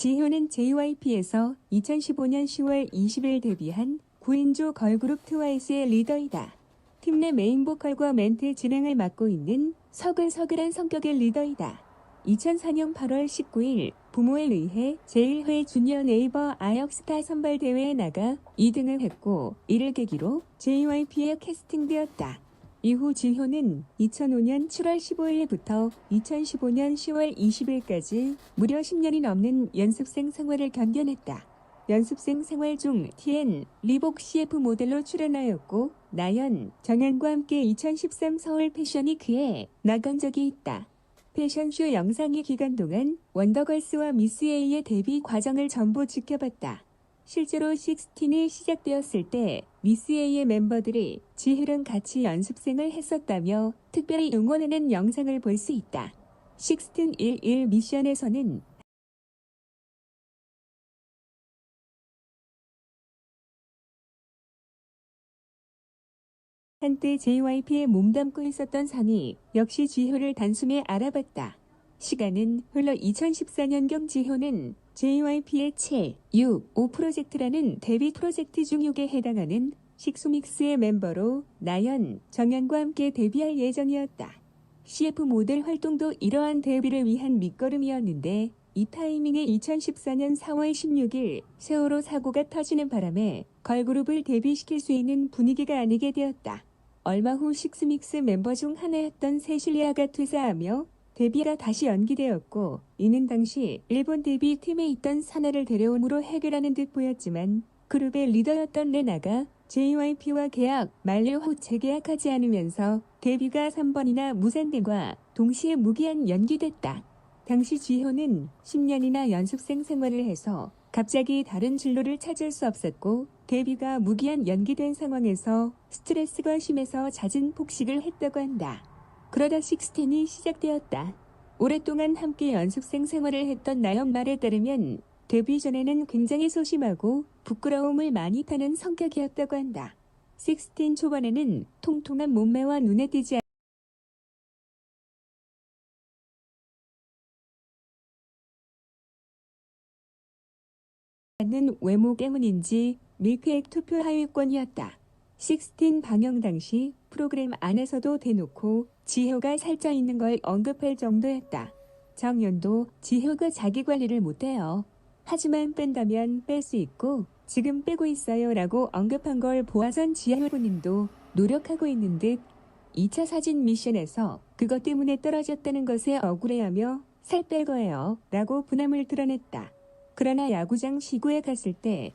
지효는 JYP에서 2015년 10월 20일 데뷔한 9인조 걸그룹 트와이스의 리더이다. 팀 내 메인 보컬과 멘트 진행을 맡고 있는 서글서글한 성격의 리더이다. 2004년 8월 19일 부모에 의해 제1회 주니어 네이버 아역스타 선발대회에 나가 2등을 했고 이를 계기로 JYP에 캐스팅되었다. 이후 지효는 2005년 7월 15일부터 2015년 10월 20일까지 무려 10년이 넘는 연습생 생활을 견뎌냈다. 연습생 생활 중 TN, 리복 CF 모델로 출연하였고 나연, 정연과 함께 2013 서울 패션위크에 나간 적이 있다. 패션쇼 영상의 기간 동안 원더걸스와 미스 A의 데뷔 과정을 전부 지켜봤다. 실제로 식스틴이 시작되었을 때 미스 A의 멤버들이 지효랑 같이 연습생을 했었다며 특별히 응원하는 영상을 볼 수 있다. 식스틴 11 미션에서는 한때 JYP에 몸담고 있었던 상이 역시 지효를 단숨에 알아봤다. 시간은 흘러 2014년경 지효는 JYP의 7, 6, 5 프로젝트라는 데뷔 프로젝트 중 6에 해당하는 식스믹스의 멤버로 나연, 정연과 함께 데뷔할 예정이었다. CF 모델 활동도 이러한 데뷔를 위한 밑거름이었는데 이 타이밍에 2014년 4월 16일 세월호 사고가 터지는 바람에 걸그룹을 데뷔시킬 수 있는 분위기가 아니게 되었다. 얼마 후 식스믹스 멤버 중 하나였던 세실리아가 퇴사하며 데뷔가 다시 연기되었고 이는 당시 일본 데뷔팀에 있던 사나를 데려옴으로 해결하는 듯 보였지만 그룹의 리더였던 레나가 JYP와 계약 만료 후 재계약하지 않으면서 데뷔가 3번이나 무산됨과 동시에 무기한 연기됐다. 당시 지효는 10년이나 연습생 생활을 해서 갑자기 다른 진로를 찾을 수 없었고 데뷔가 무기한 연기된 상황에서 스트레스가 심해서 잦은 폭식을 했다고 한다. 그러다 식스틴이 시작되었다. 오랫동안 함께 연습생 생활을 했던 나연 말에 따르면 데뷔 전에는 굉장히 소심하고 부끄러움을 많이 타는 성격이었다고 한다. 식스틴 초반에는 통통한 몸매와 눈에 띄지 않는 외모 때문인지 밀크액 투표 하위권이었다. 식스틴 방영 당시 프로그램 안에서도 대놓고 지효가 살쪄 있는 걸 언급할 정도였다. 정연도 지효가 자기 관리를 못해요. 하지만 뺀다면 뺄 수 있고 지금 빼고 있어요 라고 언급한 걸 보아선 지효 본인도 노력하고 있는 듯 2차 사진 미션에서 그것 때문에 떨어졌다는 것에 억울해하며 살 뺄 거예요 라고 분함을 드러냈다. 그러나 야구장 시구에 갔을 때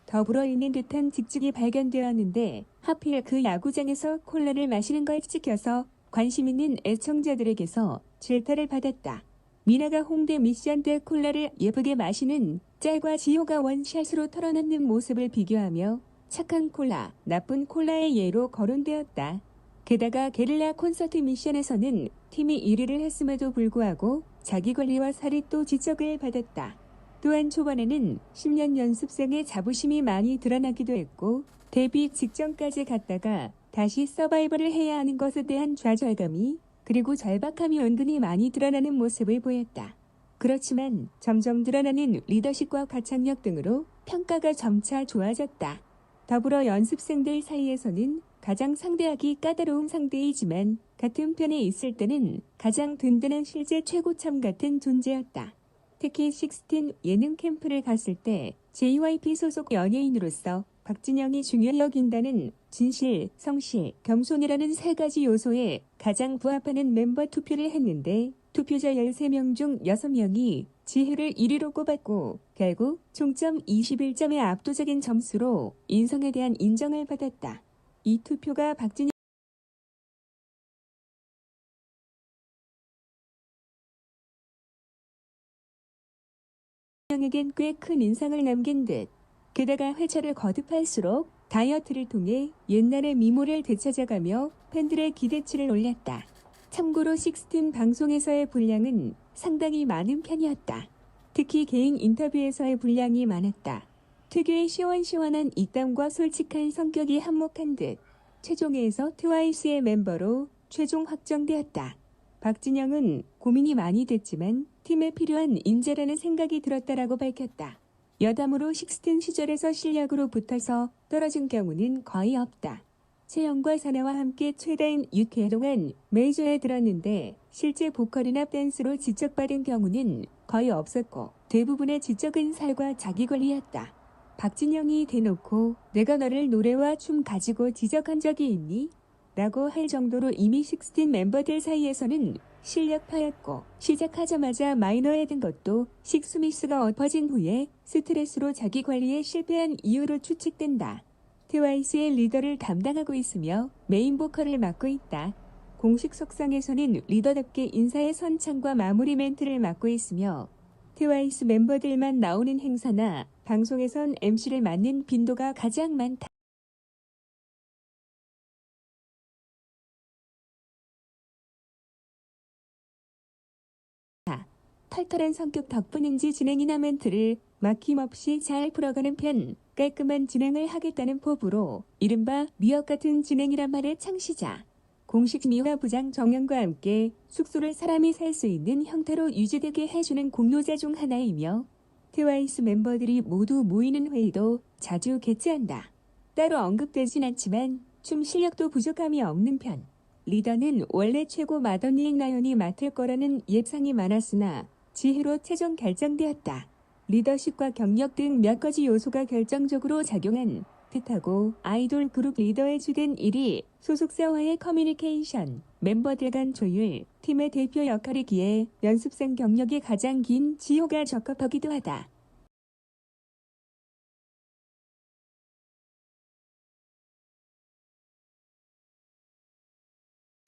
더불어 있는 듯한 직직이 발견되었는데 하필 그 야구장에서 콜라를 마시는 걸 찍혀서 관심 있는 애청자들에게서 질타를 받았다. 미나가 홍대 미션 때 콜라를 예쁘게 마시는 짤과 지효가 원샷으로 털어놓는 모습을 비교하며 착한 콜라, 나쁜 콜라의 예로 거론되었다. 게다가 게릴라 콘서트 미션에서는 팀이 1위를 했음에도 불구하고 자기 관리와 살이 또 지적을 받았다. 또한 초반에는 10년 연습생의 자부심이 많이 드러나기도 했고 데뷔 직전까지 갔다가 다시 서바이벌을 해야 하는 것에 대한 좌절감이 그리고 절박함이 은근히 많이 드러나는 모습을 보였다. 그렇지만 점점 드러나는 리더십과 가창력 등으로 평가가 점차 좋아졌다. 더불어 연습생들 사이에서는 가장 상대하기 까다로운 상대이지만 같은 편에 있을 때는 가장 든든한 실제 최고참 같은 존재였다. 특히 식스틴 예능 캠프를 갔을 때 JYP 소속 연예인으로서 박진영이 중요히 여긴다는 진실, 성실, 겸손이라는 세 가지 요소에 가장 부합하는 멤버 투표를 했는데 투표자 13명 중 6명이 지효를 1위로 꼽았고 결국 총점 21점의 압도적인 점수로 인성에 대한 인정을 받았다. 이 투표가 박진영에겐 꽤 큰 인상을 남긴 듯. 게다가 회차를 거듭할수록 다이어트를 통해 옛날의 미모를 되찾아가며 팬들의 기대치를 올렸다. 참고로 식스틴 방송에서의 분량은 상당히 많은 편이었다. 특히 개인 인터뷰에서의 분량이 많았다. 특유의 시원시원한 입담과 솔직한 성격이 한몫한 듯 최종회에서 트와이스의 멤버로 최종 확정되었다. 박진영은 고민이 많이 됐지만 팀에 필요한 인재라는 생각이 들었다라고 밝혔다. 여담으로 식스틴 시절에서 실력으로 붙어서 떨어진 경우는 거의 없다. 채영과 사나와 함께 최다인 6회 동안 메이저에 들었는데 실제 보컬이나 댄스로 지적받은 경우는 거의 없었고 대부분의 지적은 살과 자기관리였다. 박진영이 대놓고 내가 너를 노래와 춤 가지고 지적한 적이 있니? 라고 할 정도로 이미 식스틴 멤버들 사이에서는 실력파였고 시작하자마자 마이너에 든 것도 식스미스가 엎어진 후에 스트레스로 자기관리에 실패한 이유로 추측된다. 트와이스의 리더를 담당하고 있으며 메인 보컬을 맡고 있다. 공식 석상에서는 리더답게 인사의 선창과 마무리 멘트를 맡고 있으며 트와이스 멤버들만 나오는 행사나 방송에선 MC를 맡는 빈도가 가장 많다. 털털한 성격 덕분인지 진행이나 멘트를 막힘없이 잘 풀어가는 편, 깔끔한 진행을 하겠다는 포부로 이른바 미역 같은 진행이란 말의 창시자. 공식 미화 부장 정연과 함께 숙소를 사람이 살 수 있는 형태로 유지되게 해주는 공로자 중 하나이며 트와이스 멤버들이 모두 모이는 회의도 자주 개최한다. 따로 언급되진 않지만 춤 실력도 부족함이 없는 편. 리더는 원래 최고 마더니잉 나연이 맡을 거라는 예상이 많았으나 지혜로 최종 결정되었다. 리더십과 경력 등 몇 가지 요소가 결정적으로 작용한 듯하고 아이돌 그룹 리더의 주된 일이 소속사와의 커뮤니케이션, 멤버들 간 조율, 팀의 대표 역할이기에 연습생 경력이 가장 긴 지효가 적합하기도 하다.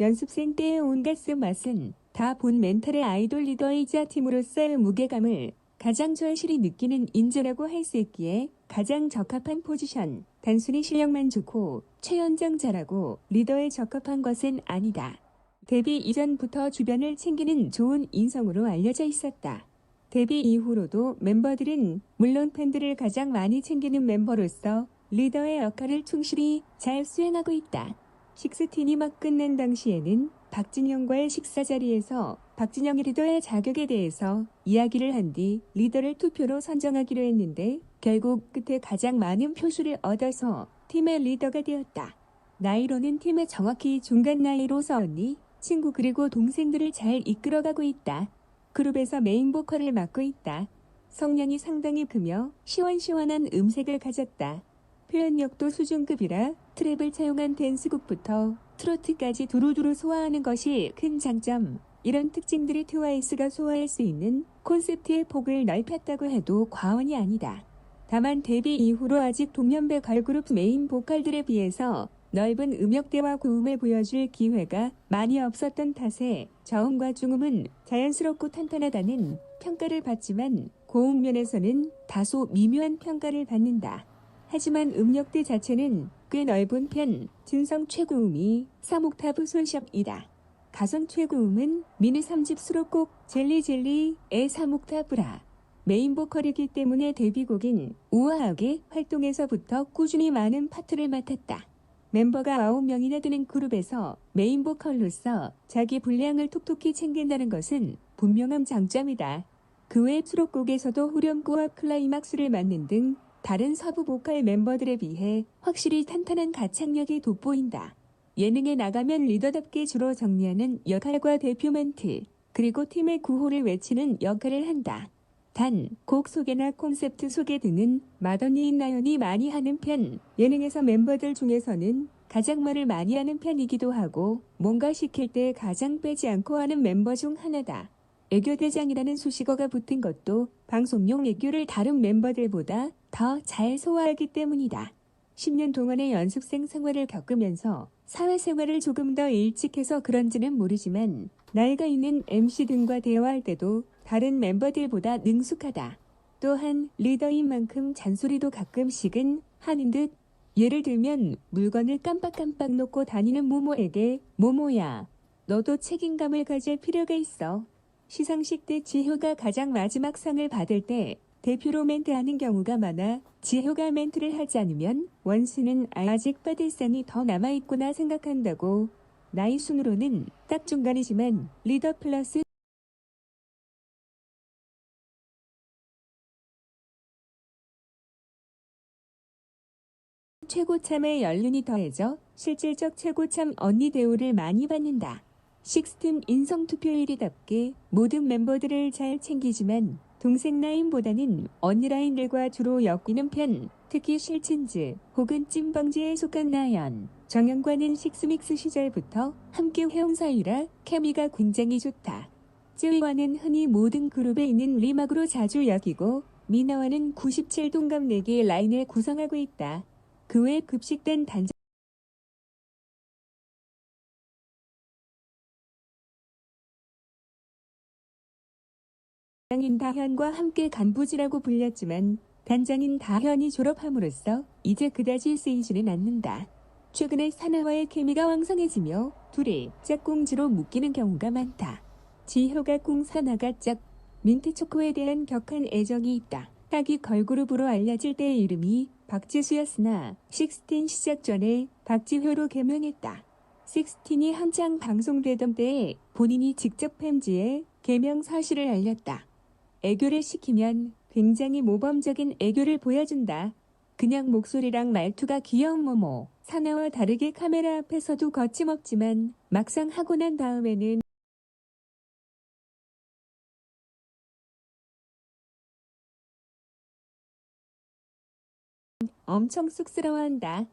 연습생 때의 온갖 쓴맛은 다 본 멘탈의 아이돌 리더이자 팀으로서의 무게감을 가장 절실히 느끼는 인재라고 할 수 있기에 가장 적합한 포지션. 단순히 실력만 좋고 최연장 잘하고 리더에 적합한 것은 아니다. 데뷔 이전부터 주변을 챙기는 좋은 인성으로 알려져 있었다. 데뷔 이후로도 멤버들은 물론 팬들을 가장 많이 챙기는 멤버로서 리더의 역할을 충실히 잘 수행하고 있다. 식스틴이 막 끝낸 당시에는 박진영과의 식사 자리에서 박진영이 리더의 자격에 대해서 이야기를 한 뒤 리더를 투표로 선정하기로 했는데 결국 끝에 가장 많은 표수를 얻어서 팀의 리더가 되었다. 나이로는 팀의 정확히 중간 나이로 서언니, 친구 그리고 동생들을 잘 이끌어가고 있다. 그룹에서 메인 보컬을 맡고 있다. 성량이 상당히 크며 시원시원한 음색을 가졌다. 표현력도 수준급이라 트랩을 차용한 댄스곡부터 트로트까지 두루두루 소화하는 것이 큰 장점. 이런 특징들이 트와이스가 소화할 수 있는 콘셉트의 폭을 넓혔다고 해도 과언이 아니다. 다만 데뷔 이후로 아직 동년배 걸그룹 메인 보컬들에 비해서 넓은 음역대와 고음을 보여줄 기회가 많이 없었던 탓에 저음과 중음은 자연스럽고 탄탄하다는 평가를 받지만 고음 면에서는 다소 미묘한 평가를 받는다. 하지만 음역대 자체는 꽤 넓은 편, 진성 최고음이 3옥타브 솔샵이다. 가성 최고음은 미니 3집 수록곡 젤리젤리의 3옥타브라. 메인 보컬이기 때문에 데뷔곡인 우아하게 활동에서부터 꾸준히 많은 파트를 맡았다. 멤버가 9명이나 되는 그룹에서 메인 보컬로서 자기 분량을 톡톡히 챙긴다는 것은 분명한 장점이다. 그 외 수록곡에서도 후렴구와 클라이막스를 맡는 등 다른 서브 보컬 멤버들에 비해 확실히 탄탄한 가창력이 돋보인다. 예능에 나가면 리더답게 주로 정리하는 역할과 대표 멘트, 그리고 팀의 구호를 외치는 역할을 한다. 단, 곡 소개나 콘셉트 소개 등은 마더니인 나연이 많이 하는 편, 예능에서 멤버들 중에서는 가장 말을 많이 하는 편이기도 하고 뭔가 시킬 때 가장 빼지 않고 하는 멤버 중 하나다. 애교대장이라는 수식어가 붙은 것도 방송용 애교를 다른 멤버들보다 더 잘 소화하기 때문이다. 10년 동안의 연습생 생활을 겪으면서 사회생활을 조금 더 일찍 해서 그런지는 모르지만 나이가 있는 MC 등과 대화할 때도 다른 멤버들보다 능숙하다. 또한 리더인 만큼 잔소리도 가끔씩은 하는 듯. 예를 들면 물건을 깜빡깜빡 놓고 다니는 모모에게 모모야, 너도 책임감을 가질 필요가 있어. 시상식 때 지효가 가장 마지막 상을 받을 때 대표로 멘트하는 경우가 많아 지효가 멘트를 하지 않으면 원수는 아직 받을 상이 더 남아있구나 생각한다고. 나이 순으로는 딱 중간이지만 리더 플러스 최고참의 연륜이 더해져 실질적 최고참 언니 대우를 많이 받는다. 식스팀 인성투표일이답게 모든 멤버들을 잘 챙기지만 동생 라인보다는 언니 라인들과 주로 엮이는 편. 특히 실친즈 혹은 찐방지에 속한 나연, 정영과는 식스믹스 시절부터 함께 해온 사이라 케미가 굉장히 좋다. 쯔위와는 흔히 모든 그룹에 있는 리막으로 자주 엮이고 미나와는 97 동갑 4개의 라인을 구성하고 있다. 그 외 급식된 단장인 다현과 함께 간부지라고 불렸지만 단장인 다현이 졸업함으로써 이제 그다지 쓰이지는 않는다. 최근에 사나와의 케미가 왕성해지며 둘이 짝꿍지로 묶이는 경우가 많다. 지효가 꿍, 사나가 짝, 민트초코에 대한 격한 애정이 있다. 타기 걸그룹으로 알려질 때의 이름이 박지수였으나 식스틴 시작 전에 박지효로 개명했다. 식스틴이 한창 방송되던 때에 본인이 직접 팬지에 개명 사실을 알렸다. 애교를 시키면 굉장히 모범적인 애교를 보여준다. 그냥 목소리랑 말투가 귀여운 모모. 사나와 다르게 카메라 앞에서도 거침없지만 막상 하고 난 다음에는 엄청 쑥스러워한다.